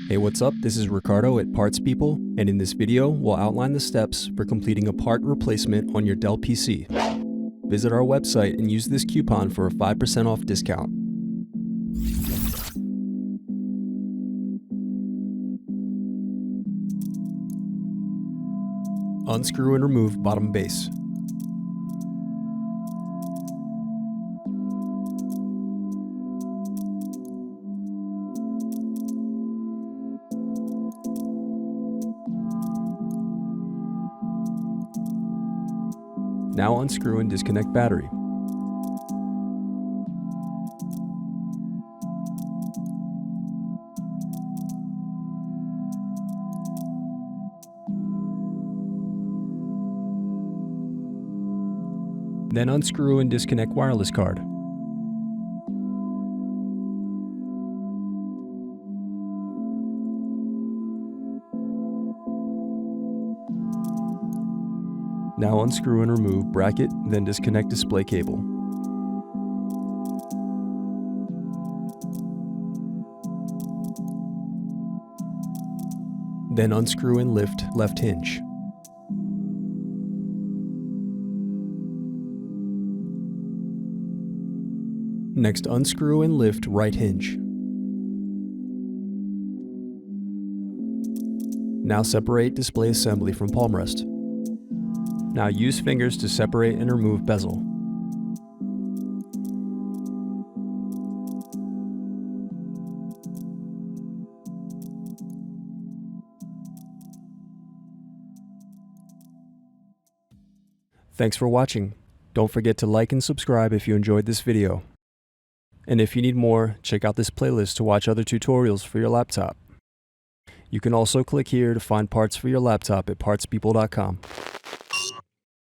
Hey, what's up? This is Ricardo at Parts People, and in this video, we'll outline the steps for completing a part replacement on your Dell PC. Visit our website and use this coupon for a 5% off discount. Unscrew and remove bottom base. Now unscrew and disconnect battery. Then unscrew and disconnect wireless card. Now unscrew and remove bracket, then disconnect display cable. Then unscrew and lift left hinge. Next, unscrew and lift right hinge. Now separate display assembly from palmrest. Now use fingers to separate and remove bezel. Thanks for watching. Don't forget to like and subscribe if you enjoyed this video. And if you need more, check out this playlist to watch other tutorials for your laptop. You can also click here to find parts for your laptop at partspeople.com.